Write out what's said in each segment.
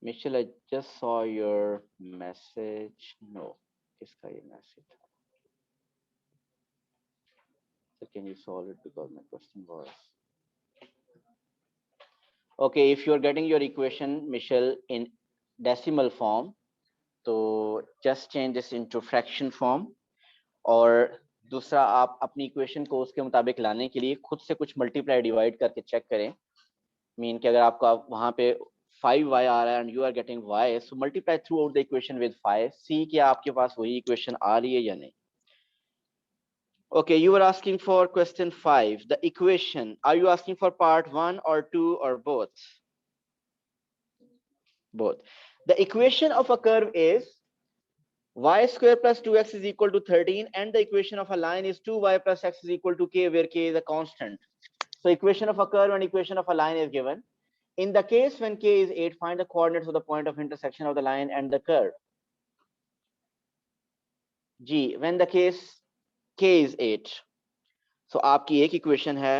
Michelle, I just saw your message. No, kiska ye message? So can you solve it because my question was okay. If you are getting your equation, Michelle, in decimal form, तो just change this into fraction form. और दूसरा आप अपनी equation को उसके मुताबिक लाने के लिए खुद से कुछ मल्टीप्लाई डिवाइड करके चेक करें मीन कि अगर आपका वहां पे 5y आ रहा है and you are getting y so multiply throughout the equation with 5 see कि आपके पास वही इक्वेशन आ रही है या नहीं okay you were asking for question 5 the equation are you asking for part 1 or 2 or both the equation of a curve is y square plus 2x is equal to 13 and the equation of a line is 2y plus x is equal to k where k is a constant so equation of a curve and equation of a line is given in the case when k is 8 find the coordinates of the point of intersection of the line and the curve g when the case k is 8 so आपकी एक equation है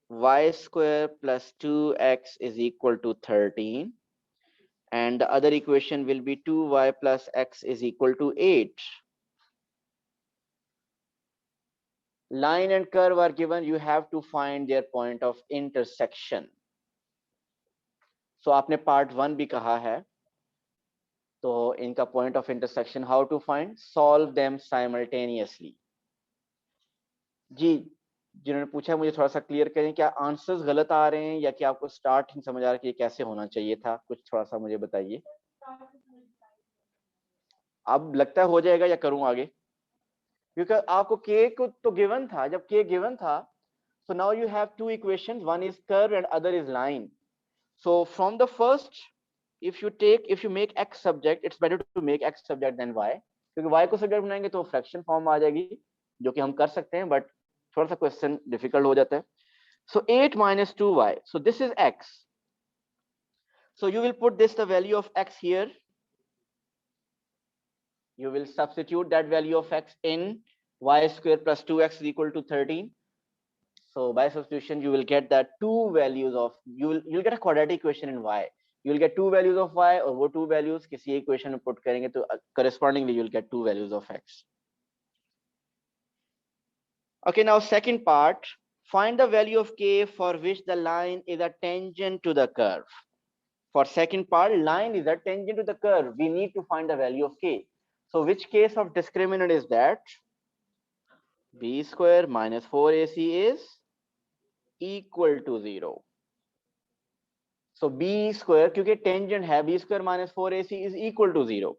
y square plus 2x is equal to 13 and the other equation will be 2y plus x is equal to 8 line and curve are given you have to find their point of intersection so आपने part 1 भी कहा है तो इनका point of intersection how to find solve them simultaneously जी जिन्होंने पूछा मुझे थोड़ा सा क्लियर करें क्या आंसर्स गलत आ रहे हैं या कि आपको स्टार्ट नहीं समझ आ रहा कि ये कैसे होना चाहिए था कुछ थोड़ा सा मुझे बताइए अब लगता है हो जाएगा या करूं आगे क्योंकि आपको के को तो गिवन था जब के गिवन था so now you have two equations one is curve and other is line so from the first if you make x subject it's better to make x subject than y क्योंकि y को subject बनाएंगे तो fraction form आ जाएगी जो कि हम कर सकते हैं बट थोड़ा सा क्वेश्चन डिफिकल्ट हो जाता है so 8 minus 2y so this is x so you will put this the value of x here you will substitute that value of x in y square plus 2x is equal to 13 so by substitution you will get that two values of you'll get a quadratic equation in y you will get two values of y और वो two values किसी equation में put करेंगे तो correspondingly you will get two values of x okay now second part find the value of k for which the line is a tangent to the curve for second part line is a tangent to the curve we need to find the value of k so which case of discriminant is that b square minus 4ac is equal to 0 so b square क्योंकि tangent है b square minus 4ac is equal to 0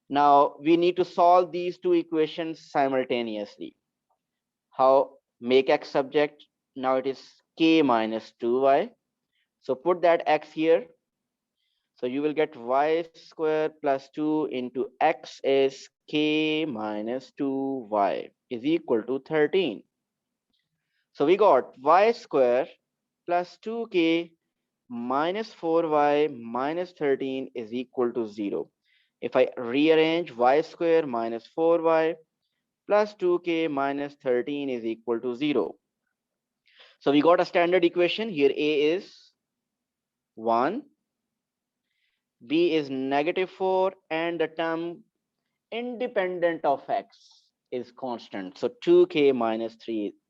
now we need to solve these two equations simultaneously how make x subject now it is k minus 2y so put that x here so you will get y square plus 2 into x is k minus 2y is equal to 13 so we got y square plus 2k minus 4y minus 13 is equal to 0. If I rearrange y square minus 4y plus 2k minus 13 is equal to 0. So we got a standard equation. Here a is 1, b is negative 4, and the term independent of x is constant. So 2k minus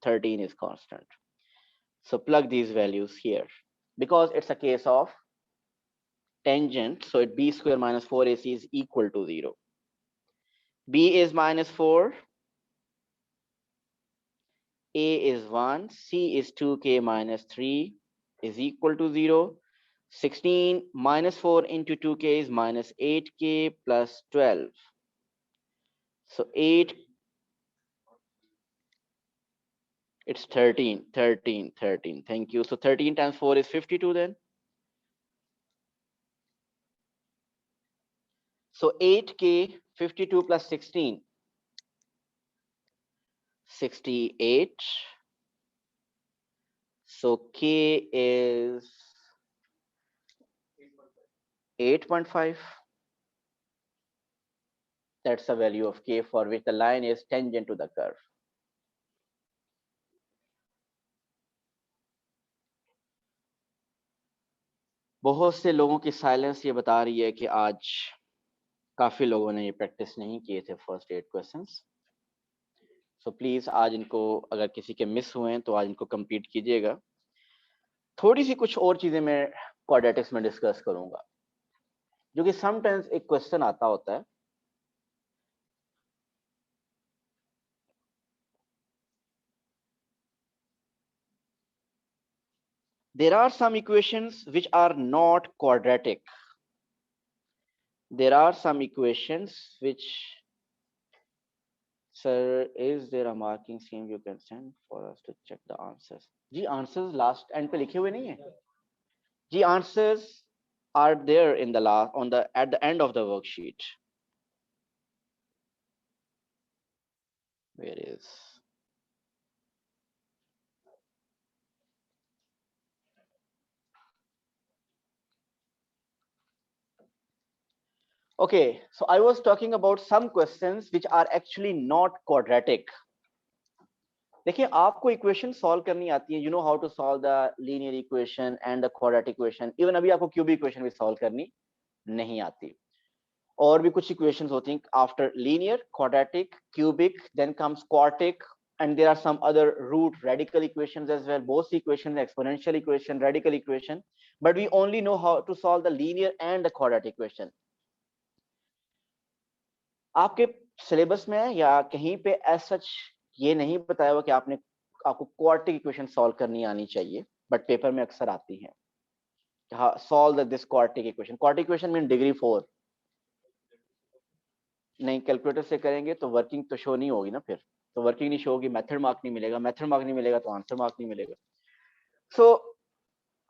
13 is constant. So plug these values here. Because it's a case of tangent, so it b square minus 4ac is equal to 0. b is minus 4, a is 1, c is 2k minus 3 is equal to 0. 16 minus 4 into 2k is minus 8k plus 12. So 8, it's 13, 13, 13. Thank you. So 13 times 4 is 52 then. So 8k, 52 plus 16, 68. So k is 8.5. That's the value of k for which the line is tangent to the curve. बहुत से लोगों की silence ये बता रही है कि आज काफी लोगों ने ये प्रैक्टिस नहीं किए थे फर्स्ट 8 क्वेश्चंस। सो प्लीज आज इनको, अगर किसी के मिस हुए हैं तो आज इनको कंप्लीट कीजिएगा। थोड़ी सी कुछ और चीजें मैं क्वाड्रेटिक्स में डिस्कस करूंगा, जो कि समटाइम्स एक क्वेश्चन आता होता है। There are some equations which are not quadratic. There are some equations which, sir, is there a marking scheme you can send for us to check the answers? Ji answers last end पे लिखे हुए नहीं है जी। answers are there in the last, on the at the end of the worksheet. Where is? Okay, so I was talking about some questions which are actually not quadratic. देखिए, आपको equation solve करनी आती है, you know how to solve the linear equation and the quadratic equation. Even अभी आपको cubic equation भी solve करनी नहीं आती। और भी कुछ इक्वेशंस होती हैं after linear, quadratic, cubic, then comes quartic, and there are some other root radical equations as well, both equations, exponential equation, radical equation, but we only know how to solve the linear and the quadratic equation. आपके syllabus में या कहीं पे as such ये नहीं बताया हुआ कि आपको क्वाड्रेटिक इक्वेशन सॉल्व करनी आनी चाहिए, बट पेपर में अक्सर आती है। हाँ, solve this quadratic equation. Quadratic equation mean degree 4। नहीं, कैलकुलेटर से करेंगे तो वर्किंग तो शो नहीं होगी ना, फिर तो वर्किंग नहीं शो होगी, मेथड मार्क नहीं मिलेगा, मेथड मार्क नहीं मिलेगा तो आंसर मार्क नहीं मिलेगा। सो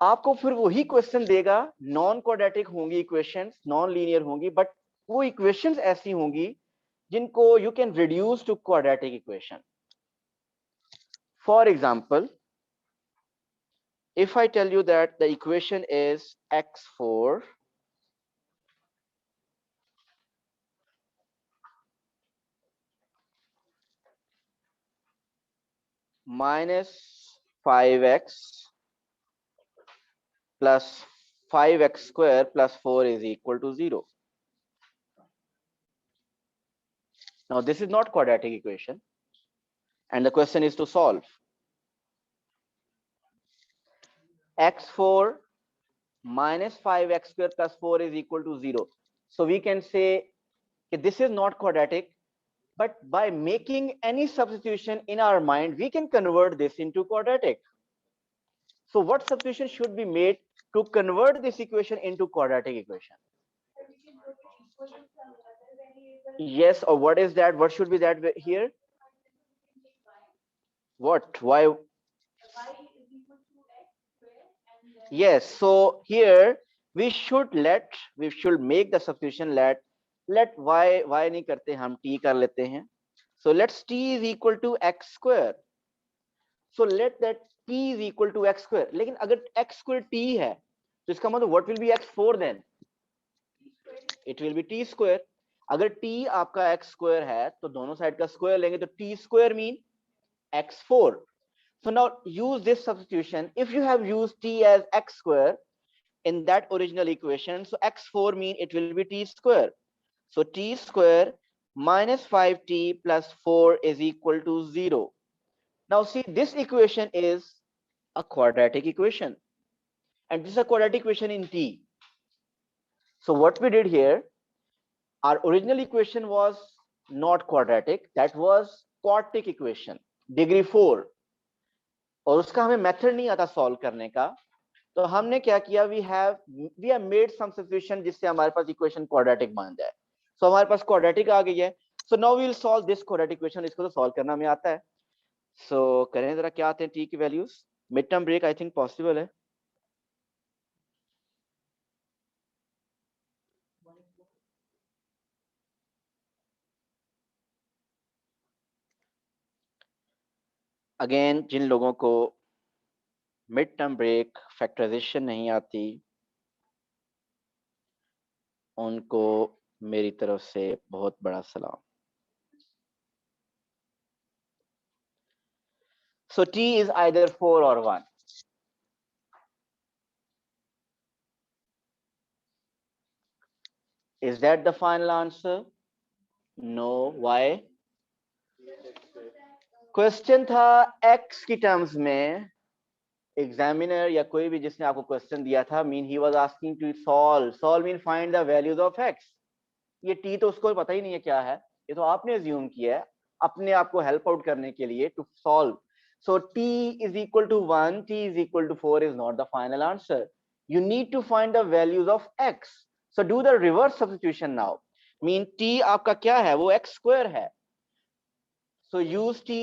आपको फिर वही क्वेश्चन देगा, नॉन क्वाड्रेटिक होंगी इक्वेशंस, नॉन लीनियर होंगी, बट वो इक्वेशंस ऐसी होंगी जिनको you can reduce to quadratic equation. For example, if I tell you that the equation is x4 minus 5x plus 5x square plus 4 is equal to 0. Now this is not quadratic equation and the question is to solve. x4 minus 5x square plus 4 is equal to 0. So we can say this is not quadratic, but by making any substitution in our mind, we can convert this into quadratic. So what substitution should be made to convert this equation into quadratic equation? Yes, or what is that? What should be that here? What? Why? Yes, so here we should make the substitution, let y नहीं करते, हम t कर लेते हैं. So let's t is equal to x square. So let that t is equal to x square. लेकिन अगर x square t है तो इसका मतलब what will be x4 then? It will be t square. अगर t आपका x square है तो दोनों साइड का स्क्वायर लेंगे तो t square mean x4. So now use this substitution. If you have used t as x square in that original equation, so x4 mean it will be t square. So t square minus 5t plus 4 is equal to 0. Now see, this equation is a quadratic equation and this is a quadratic equation in t. So what we did here, our original equation was not quadratic, that was quartic equation, degree 4, और उसका हमें method नहीं आता solve करने का, तो हमने क्या किया, we have made some substitution जिससे हमारे पास इक्वेशन क्वाड्रेटिक बन जाए। सो हमारे पास क्वाड्रेटिक आ गई है। So now we will solve this quadratic equation. इसको तो सॉल्व करना हमें आता है। सो करें जरा, क्या आते हैं टी की values. Mid term break I think possible है। अगेन, जिन लोगों को मिड टर्म ब्रेक फैक्टराइजेशन नहीं आती उनको मेरी तरफ से बहुत बड़ा सलाम। So t is either 4 or 1. Is that the final answer? No. Why? Question था x की टर्म्स में. एग्जामिनर या कोई भी जिसने आपको क्वेश्चन दिया था, mean he was asking to solve mean find the values of x. ये t तो उसको पता ही नहीं है क्या है, ये तो आपने अज्यूम किया है अपने आप को हेल्प आउट करने के लिए to solve. So t is equal to 1, t is equal to 4 is not the final answer. You need to find the values of x. So do the reverse substitution now. Mean t आपका क्या है, वो x square है. So use t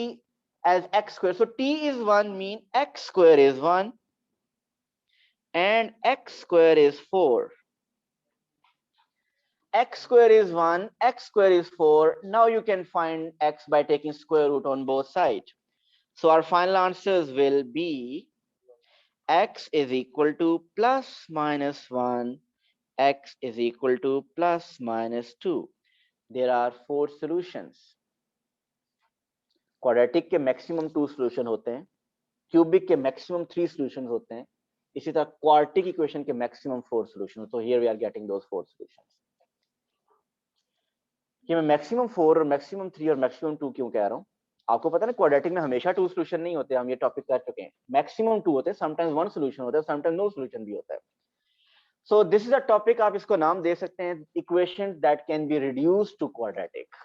as x square. So t is 1 mean x square is 1 and x square is 4. X square is 1, x square is 4. Now you can find x by taking square root on both sides. So our final answers will be x is equal to plus minus 1, x is equal to plus minus 2. There are 4 solutions. Quadratic के maximum 2 solution होते हैं, cubic के maximum 3 solutions होते हैं, इसी तरह quartic equation के maximum 4 solutions. So here we are getting those 4 solutions. कि मैं मैक्सिमम 4 और मैक्सिमम 3 और मैक्सिमम 2 क्यों कह रहा हूँ? आपको पता है ना, क्वाड्रेटिक में हमेशा 2 सॉल्यूशन नहीं होते, हम ये टॉपिक कर चुके हैं. मैक्सिमम 2 होते हैं, समटाइम्स 1 सॉल्यूशन होता है, समटाइम्स नो सॉल्यूशन भी होता है. So this is a topic, आप इसको नाम दे सकते हैं equations that can be reduced to quadratic.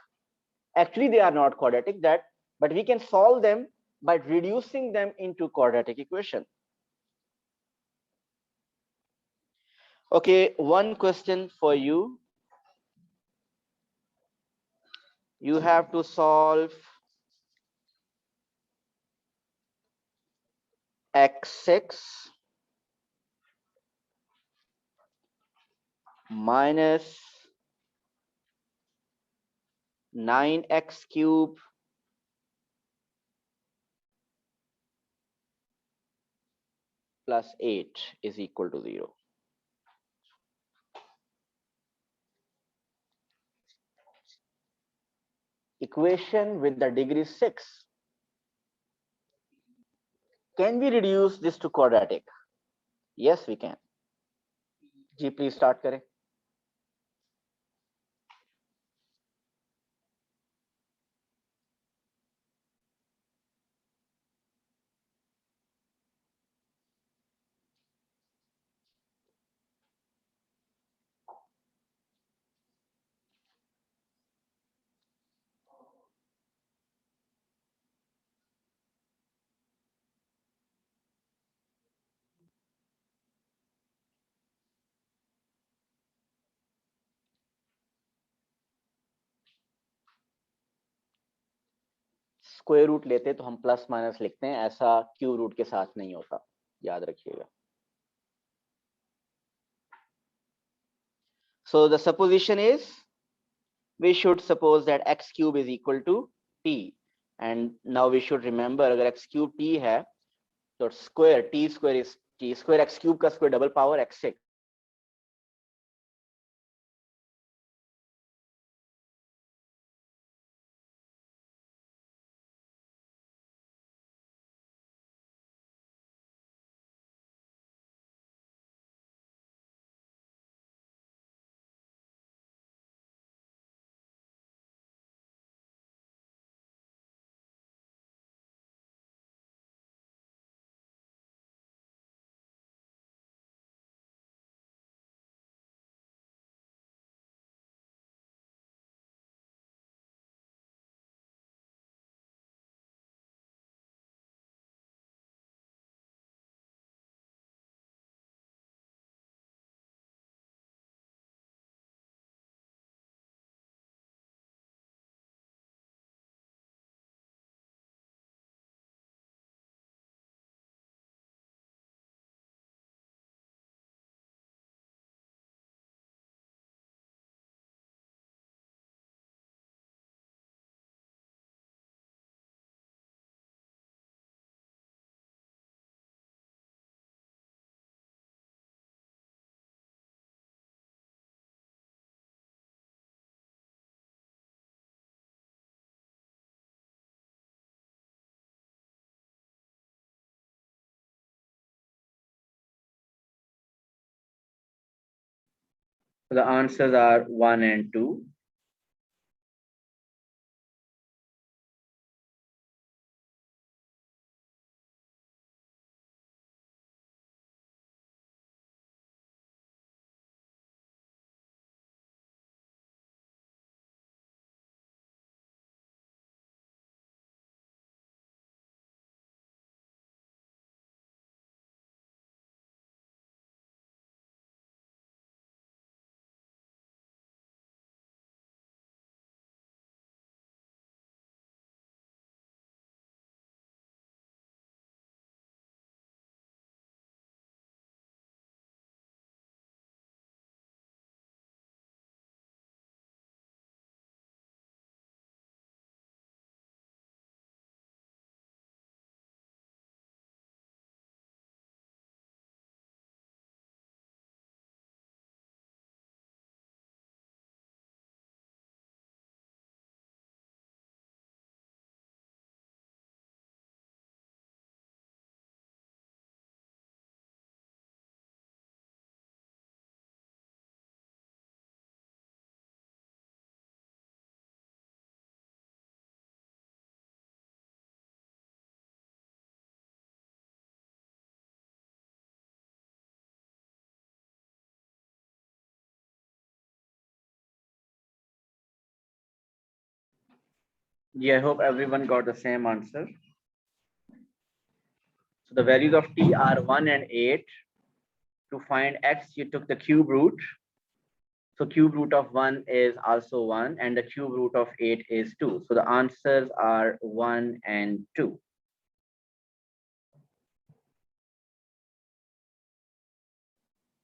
Actually they are not quadratic that, but we can solve them by reducing them into quadratic equation. Okay, one question for you. You have to solve x6 minus 9x cube plus 8 is equal to 0. Equation with the degree 6. Can we reduce this to quadratic? Yes, we can. जी please start करें. Square root लेते तो हम plus minus लिखते हैं, ऐसा cube root के साथ नहीं होता, याद रखिएगा. So the supposition is we should suppose that x cube is equal to t, and now we should remember अगर x cube t है तो square t square is t square, x cube का square double power x6. The answers are 1 and 2. Yeah, I hope everyone got the same answer. So the values of t are 1 and 8. To find x, you took the cube root. So cube root of 1 is also 1, and the cube root of 8 is 2. So the answers are 1 and 2.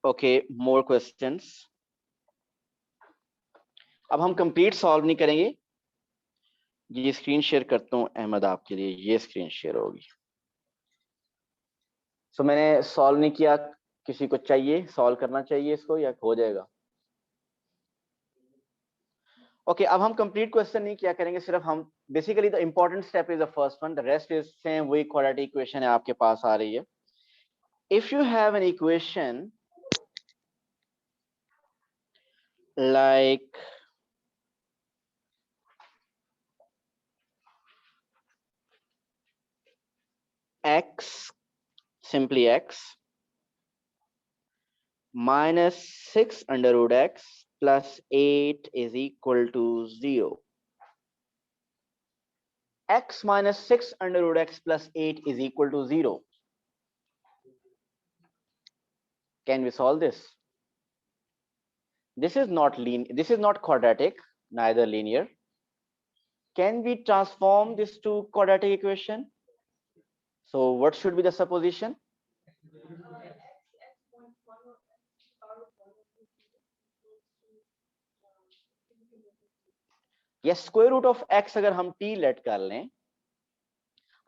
Okay, more questions. अब हम complete solve नहीं करेंगे, ये screen share करता हूं अहमद आपके लिए, ये स्क्रीन शेयर होगी। सो मैंने सॉल्व नहीं किया, किसी को चाहिए सॉल्व करना चाहिए इसको या हो जाएगा? ओके, अब हम कंप्लीट क्वेश्चन नहीं किया करेंगे, सिर्फ हम basically the important step is the first one, the rest is same, वही क्वाड्रेटिक इक्वेशन है आपके पास आ रही है। If you have an equation like x, simply x minus 6 under root x plus 8 is equal to 0. X minus 6 under root x plus 8 is equal to 0. Can we solve this? This is not linear, this is not quadratic, neither linear. Can we transform this to quadratic equation? So what should be the supposition? Yes, square root of x अगर हम t late कर लें,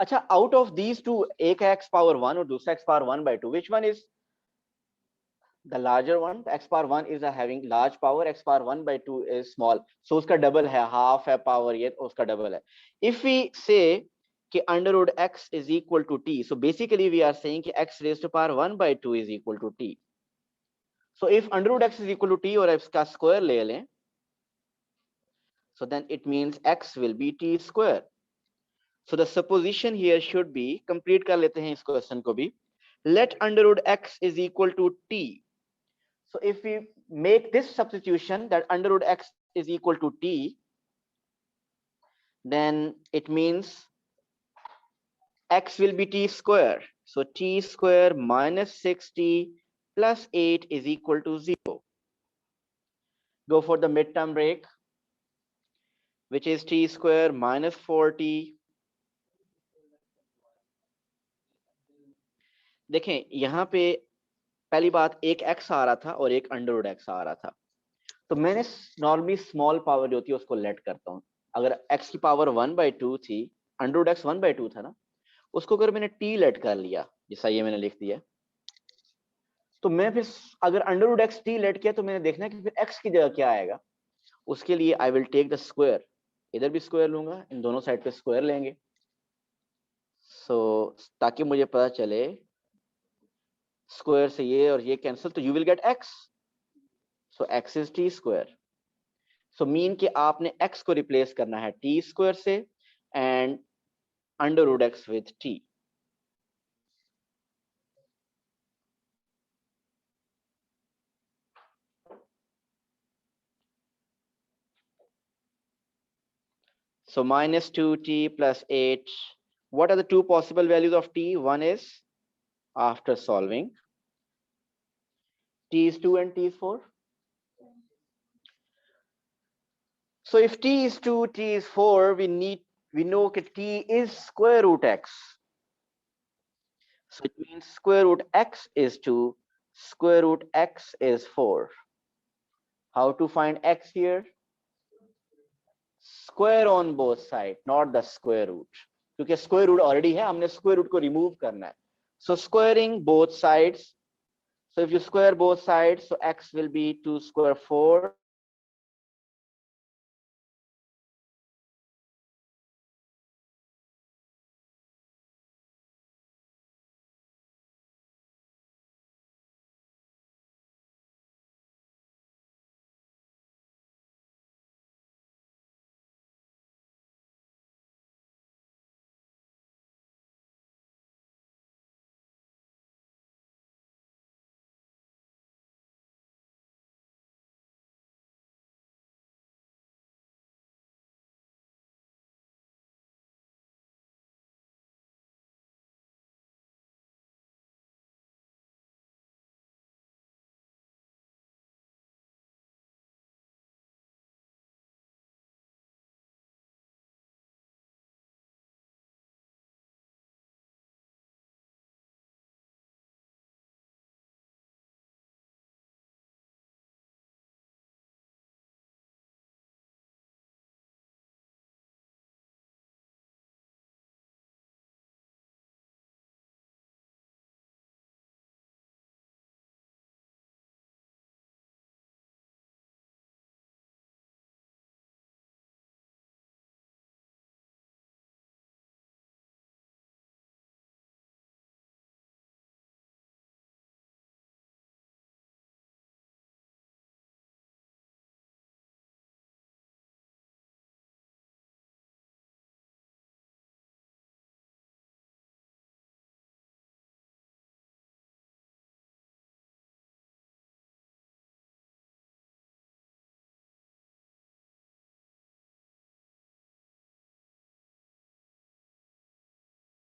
अच्छा, out of these two, एक है x power 1 और दूसरा x power 1 by 2, which one is the larger one? X power 1 is having large power, x power 1 by 2 is small, so उसका double है, half है power, ये उसका double है. If we say कि under root x is equal to t, so basically we are saying कि x raised to power 1 by 2 is equal to t. So if under root x is equal to t और इसका square ले लें, so then it means x will be t square. So the supposition here should be, complete कर लेते हैं इस question को भी, let under root x is equal to t. So if we make this substitution that under root x is equal to t, then it means x will be t square. So t square minus 6t plus 8 is equal to 0. Go for the midterm break, which is t square minus 4t. देखें यहाँ पे पहली बात, एक x आ रहा था और एक अंडर रूट x आ रहा था, तो मैंने नॉर्मली स्मॉल पावर जो होती है उसको लेट करता हूँ। अगर x की पावर 1/2 थी, अंडर रूट x 1/2 था ना, उसको अगर मैंने t लेट कर लिया, जैसा ये मैंने लिख दिया, तो मैं फिर अगर under root x t let किया तो मैंने देखना है कि फिर x की जगह क्या आएगा। उसके लिए I will take the square, इधर भी स्क्वायर लूंगा, इन दोनों साइड पे स्क्वायर लेंगे, सो ताकि मुझे पता चले स्क्वायर से ये और ये कैंसिल, तो you will get x. So x is t square. So mean कि आपने x को replace करना है t square से and under root x with t. So minus 2t plus 8. What are the two possible values of t? One is after solving. T is 2 and t is 4. So if t is 2, t is 4, we know that t is square root x. So it means square root x is 2, square root x is 4. How to find x here? Square on both sides, not the square root. क्योंकि square root already है, हमने square root को remove करना है. So squaring both sides. So if you square both sides, so x will be 2 square 4.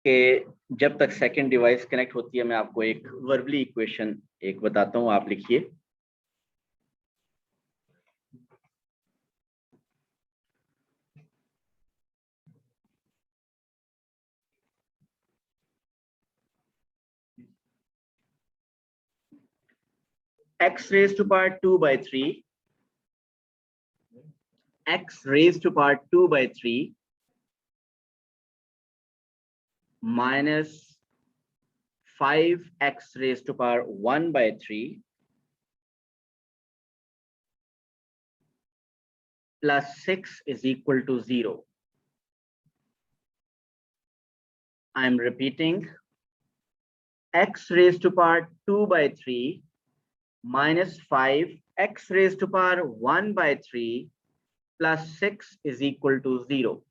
कि जब तक second device connect होती है मैं आपको एक वर्बली इक्वेशन एक बताता हूं, आप लिखिए. x raised to power 2 by 3, x raised to power 2 by 3 minus 5x raised to power 1 by 3 plus 6 is equal to 0. I am repeating, x raised to power 2 by 3 minus 5 x raised to power 1 by 3 plus 6 is equal to 0.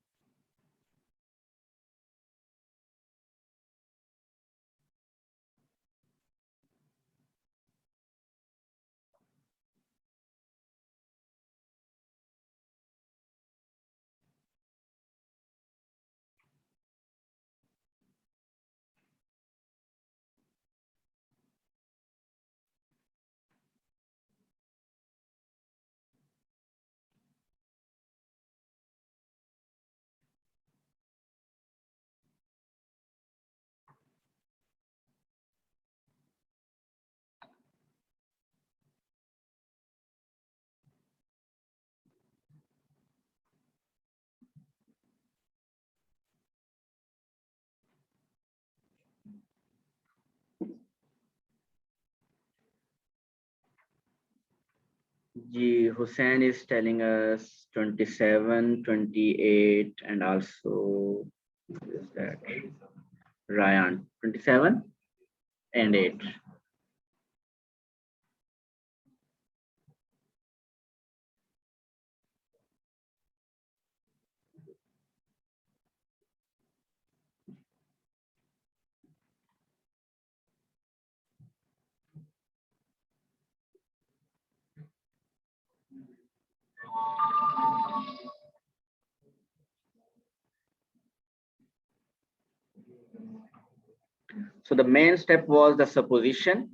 Hussein is telling us 27, 28, and also is that Ryan 27 and 8. So the main step was the supposition.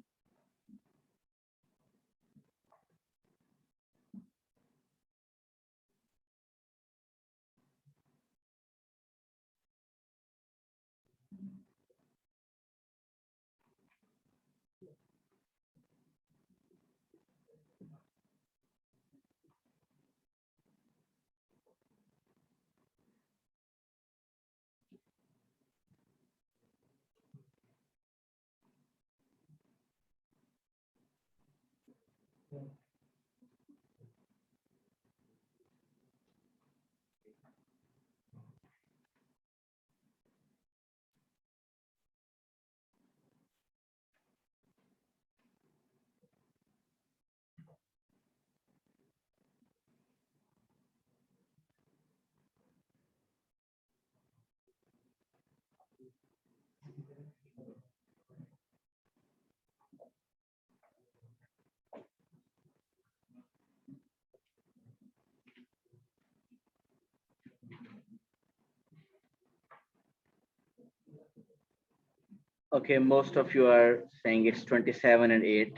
Okay, most of you are saying it's 27 and 8.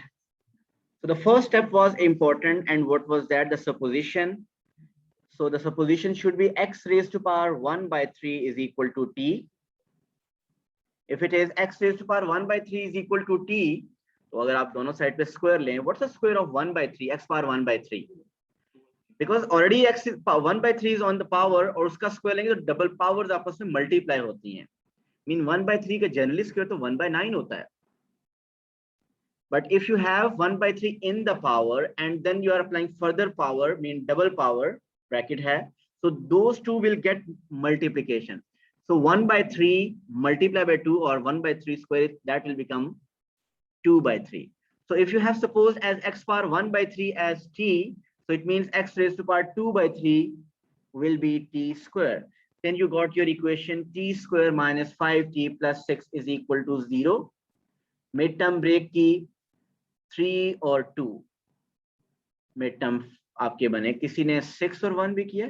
So the first step was important, and what was that? The supposition. So the supposition should be x raised to power 1 by 3 is equal to t. If it is x raised to power 1 by 3 is equal to t, तो अगर आप दोनों side पे square लें, what's the square of 1 by 3? X power 1 by 3. Because already x is 1 by 3 is on the power, और उसका square लेंगे तो डबल पावर्स आपस में मल्टीप्लाई होती हैं. मीन 1 by 3 का जनरली स्क्वायर तो 1 by 9 होता है. But if you have 1 by 3 in the power and then you are applying further power, mean double power bracket hai, so those two will get multiplication. So 1 by 3 multiplied by 2 or 1 by 3 square, that will become 2 by 3. So if you have suppose as x power 1 by 3 as t, so it means x raised to power 2 by 3 will be t square. Then you got your equation t square minus 5t plus 6 is equal to 0. Midterm break की 3 और 2 mid term आपके बने. किसी ने 6 और 1 भी किया?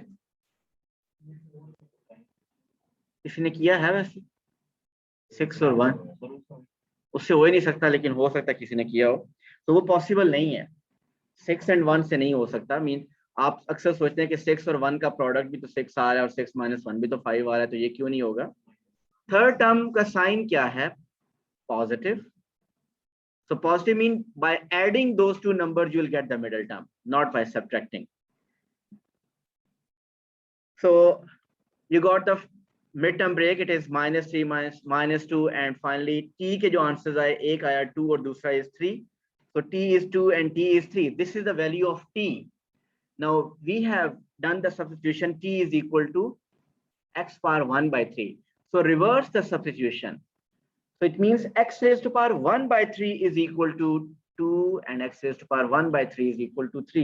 किसी ने किया है वैसे 6 और 1? उससे हो ही नहीं सकता, लेकिन हो सकता किसी ने किया हो. तो वो पॉसिबल नहीं है. 6 एंड 1 से नहीं हो सकता. मीन आप अक्सर सोचते हैं कि 6 और 1 का प्रोडक्ट भी तो 6 आ रहा है और 6 minus 1 भी तो 5 आ रहा है, तो ये क्यों नहीं होगा? थर्ड टर्म का साइन क्या है? Positive. So positive mean by adding those two numbers you will get the middle term, not by subtracting. So you got the midterm break, it is -3 minus 2, and finally t के जो answers आए, एक आया 2 और दूसरा is 3. So t is 2 and t is 3. This is the value of t. Now we have done the substitution. T is equal to x power 1 by 3. So reverse the substitution. So it means x raised to power 1 by 3 is equal to 2 and x raised to power 1 by 3 is equal to 3.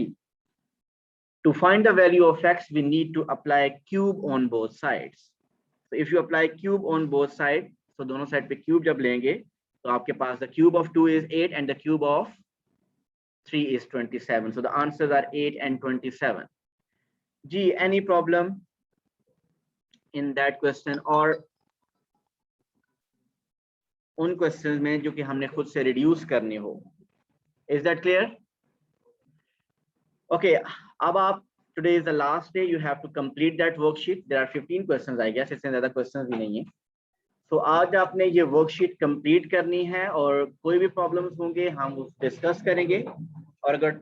To find the value of x, we need to apply cube on both sides. So if you apply cube on both sides, so दोनों side पे cube जब लेंगे, तो आपके पास the cube of 2 is 8 and the cube of 3 is 27. So the answers are 8 and 27. G, any problem in that question or उन questions में जो कि हमने खुद से रिड्यूस करने हो? Is that clear? ओके, अब आप today is the last day, you have to complete that worksheet. There are 15 questions I guess, इससे ज्यादा क्वेश्चंस भी नहीं है. सो आज आपने ये वर्कशीट कंप्लीट करनी है और कोई भी प्रॉब्लम्स होंगे हम डिस्कस करेंगे, और अगर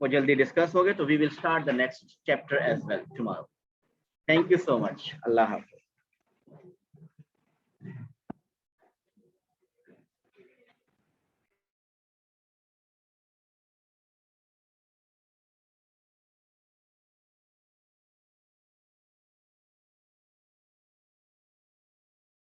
वो जल्दी डिस्कस हो गए तो we will start the next chapter as well tomorrow. Thank you so much. अल्लाह हाफिज.